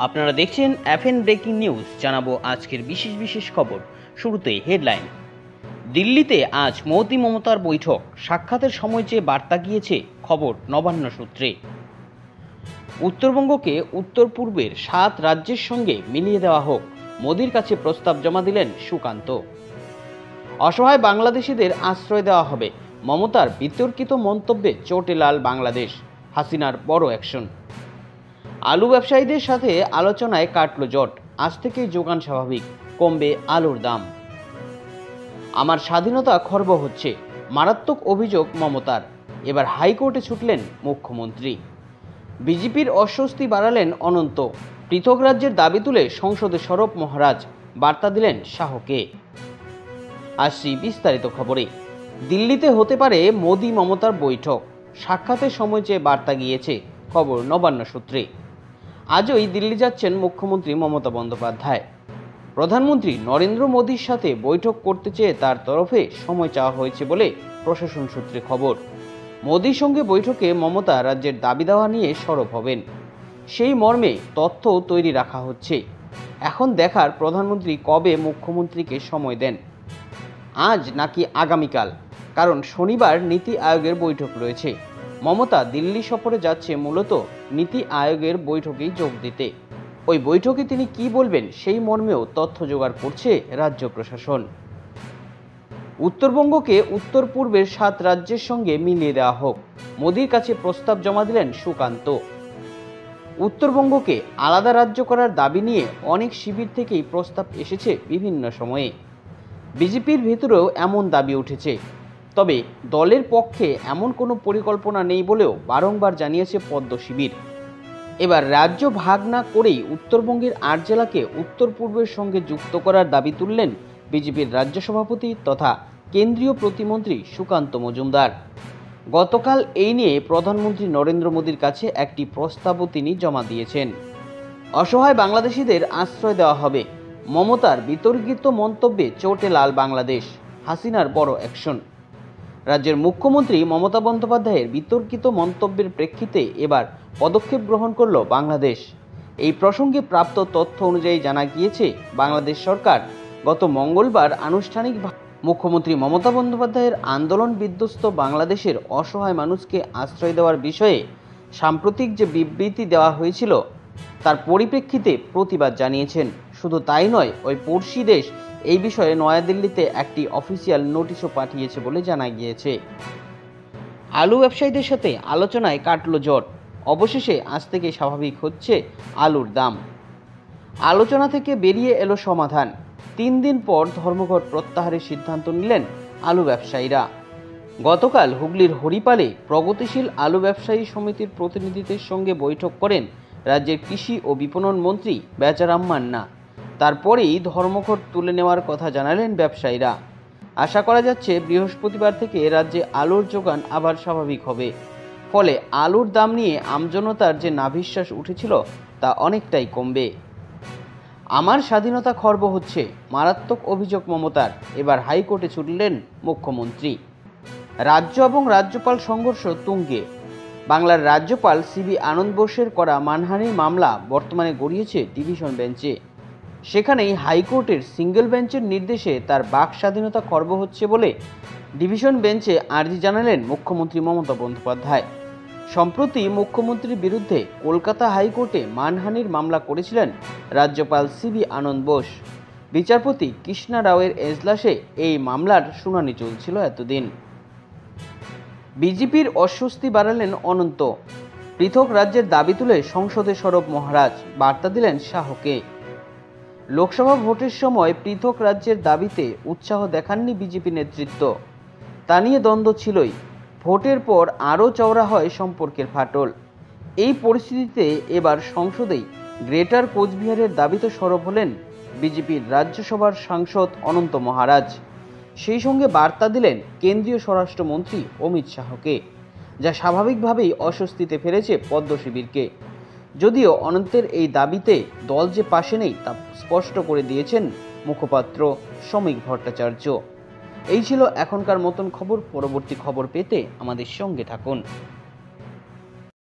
আপনারা দেখছেন FN breaking news. জানাবো আজকের বিশেষ বিশেষ খবর। শুরুতে হেডলাইন। দিল্লিতে আজ মোদি মমতার বৈঠক, সাক্ষাতের সময় চেয়ে বার্তা গিয়েছে, খবর নবান্ন সূত্রে। উত্তরবঙ্গকে উত্তর পূর্বের 7 রাজ্যের সঙ্গে মিলিয়ে দেওয়া হোক, মোদির কাছে প্রস্তাব জমা দিলেন সুকান্ত। অসহায় বাংলাদেশিদের আশ্রয় দেওয়া হবে, মমতার বিতর্কিত মন্তব্যে চোটে লাল বাংলাদেশ, হাসিনার বড় অ্যাকশন। আলু ব্যবসায়ীদের সাথে আলোচনায় কাটল জট, আজ থেকেই যোগান স্বাভাবিক, কমবে আলুর দাম। আমার স্বাধীনতা খর্ব হচ্ছে, মারাত্মক অভিযোগ মমতার, এবার হাইকোর্টে ছুটলেন মুখ্যমন্ত্রী। বিজেপির অস্বস্তি বাড়ালেন অনন্ত, পৃথক রাজ্যের দাবি তুলে সংসদে সরব মহারাজ, বার্তা দিলেন শাহকে। আসছি বিস্তারিত খবরে। দিল্লিতে হতে পারে মোদি মমতার বৈঠক, সাক্ষাতের সময় চেয়ে বার্তা গিয়েছে, খবর নবান্ন সূত্রে। আজই দিল্লি যাচ্ছেন মুখ্যমন্ত্রী মমতা বন্দ্যোপাধ্যায়। প্রধানমন্ত্রী নরেন্দ্র মোদীর সাথে বৈঠক করতে চেয়ে তার তরফে সময় চাওয়া হয়েছে বলে প্রশাসন সূত্রে খবর। মোদীর সঙ্গে বৈঠকে মমতা রাজ্যের দাবি দাওয়া নিয়ে সরব হবেন, সেই মর্মে তথ্য তৈরি রাখা হচ্ছে। এখন দেখার প্রধানমন্ত্রী কবে মুখ্যমন্ত্রীকে সময় দেন, আজ নাকি আগামীকাল, কারণ শনিবার নীতি আয়োগের বৈঠক রয়েছে। মমতা দিল্লি সফরে যাচ্ছে মূলত নীতি আয়োগের বৈঠকেই যোগ দিতে। ওই বৈঠকে তিনি কি বলবেন সেই মর্মেও তথ্য জোগাড় করছে রাজ্য প্রশাসন। উত্তরবঙ্গকে উত্তর পূর্বের 7 রাজ্যের সঙ্গে মিলিয়ে দেওয়া হোক, মোদির কাছে প্রস্তাব জমা দিলেন সুকান্ত। উত্তরবঙ্গকে আলাদা রাজ্য করার দাবি নিয়ে অনেক শিবির থেকেই প্রস্তাব এসেছে বিভিন্ন সময়ে। বিজেপির ভেতরেও এমন দাবি উঠেছে, তবে দলের পক্ষে এমন কোনো পরিকল্পনা নেই বলেও বারংবার জানিয়েছে পদ্ম শিবির। এবার রাজ্য ভাগ না করেই উত্তরবঙ্গের 8 জেলাকে উত্তর পূর্বের সঙ্গে যুক্ত করার দাবি তুললেন বিজেপির রাজ্য সভাপতি তথা কেন্দ্রীয় প্রতিমন্ত্রী সুকান্ত মজুমদার। গতকাল এই নিয়ে প্রধানমন্ত্রী নরেন্দ্র মোদীর কাছে একটি প্রস্তাবও তিনি জমা দিয়েছেন। অসহায় বাংলাদেশিদের আশ্রয় দেওয়া হবে, মমতার বিতর্কিত মন্তব্যে চোটে লাল বাংলাদেশ, হাসিনার বড় অ্যাকশন। রাজ্যের মুখ্যমন্ত্রী মমতা বন্দ্যোপাধ্যায়ের বিতর্কিত মন্তব্যের প্রেক্ষিতে এবার পদক্ষেপ গ্রহণ করল বাংলাদেশ। এই প্রসঙ্গে প্রাপ্ত তথ্য অনুযায়ী জানা গিয়েছে, বাংলাদেশ সরকার গত মঙ্গলবার আনুষ্ঠানিকভাবে মুখ্যমন্ত্রী মমতা বন্দ্যোপাধ্যায়ের আন্দোলন বিধ্বস্ত বাংলাদেশের অসহায় মানুষকে আশ্রয় দেওয়ার বিষয়ে সাম্প্রতিক যে বিবৃতি দেওয়া হয়েছিল তার পরিপ্রেক্ষিতে প্রতিবাদ জানিয়েছেন। শুধু তাই নয়, ওই পড়শি দেশ এই বিষয়ে নয়াদিল্লিতে একটি অফিসিয়াল নোটিশও পাঠিয়েছে বলে জানা গিয়েছে। আলু ব্যবসায়ীদের সাথে আলোচনায় কাটল জট, অবশেষে আজ থেকে স্বাভাবিক হচ্ছে আলুর দাম। আলোচনা থেকে বেরিয়ে এলো সমাধান, 3 দিন পর ধর্মঘট প্রত্যাহারের সিদ্ধান্ত নিলেন আলু ব্যবসায়ীরা। গতকাল হুগলির হরিপালে প্রগতিশীল আলু ব্যবসায়ী সমিতির প্রতিনিধিদের সঙ্গে বৈঠক করেন রাজ্যের কৃষি ও বিপণন মন্ত্রী বেচারাম মান্না। তারপরেই ধর্মঘট তুলে নেওয়ার কথা জানালেন ব্যবসায়ীরা। আশা করা যাচ্ছে বৃহস্পতিবার থেকে রাজ্যে আলুর যোগান আবার স্বাভাবিক হবে, ফলে আলুর দাম নিয়ে আমজনতার যে নাভিশ্বাস উঠেছিল তা অনেকটাই কমবে। আমার স্বাধীনতা খর্ব হচ্ছে, মারাত্মক অভিযোগ মমতার, এবার হাইকোর্টে ছুটলেন মুখ্যমন্ত্রী। রাজ্য এবং রাজ্যপাল সংঘর্ষ তুঙ্গে। বাংলার রাজ্যপাল সিবি আনন্দ বোসের করা মানহানির মামলা বর্তমানে গড়িয়েছে ডিভিশন বেঞ্চে। সেখানেই হাইকোর্টের সিঙ্গেল বেঞ্চের নির্দেশে তার বাক স্বাধীনতা খর্ব হচ্ছে বলে ডিভিশন বেঞ্চে আর্জি জানালেন মুখ্যমন্ত্রী মমতা বন্দ্যোপাধ্যায়। সম্প্রতি মুখ্যমন্ত্রীর বিরুদ্ধে কলকাতা হাইকোর্টে মানহানির মামলা করেছিলেন রাজ্যপাল সিবি আনন্দ বোস। বিচারপতি কৃষ্ণা রাওয়ের এজলাসে এই মামলার শুনানি চলছিল এতদিন। বিজেপির অস্বস্তি বাড়ালেন অনন্ত, পৃথক রাজ্যের দাবি তুলে সংসদে সরব মহারাজ, বার্তা দিলেন শাহকে। লোকসভা ভোটের সময় পৃথক রাজ্যের দাবিতে উৎসাহ দেখাননি বিজেপি নেতৃত্ব, তা নিয়ে দ্বন্দ্ব ছিলই। ভোটের পর আরও চওড়া হয় সম্পর্কের ফাটল। এই পরিস্থিতিতে এবার সংসদেই গ্রেটার কোচবিহারের দাবিতে সরব হলেন বিজেপির রাজ্যসভার সাংসদ অনন্ত মহারাজ। সেই সঙ্গে বার্তা দিলেন কেন্দ্রীয় স্বরাষ্ট্রমন্ত্রী অমিত শাহকে, যা স্বাভাবিকভাবেই অস্বস্তিতে ফেলেছে পদ্ম শিবিরকে। যদিও অনন্তের এই দাবিতে দল যে পাশে নেই তা স্পষ্ট করে দিয়েছেন মুখপাত্র শ্রমিক ভট্টাচার্য। এই ছিল এখনকার মতন খবর। পরবর্তী খবর পেতে আমাদের সঙ্গে থাকুন।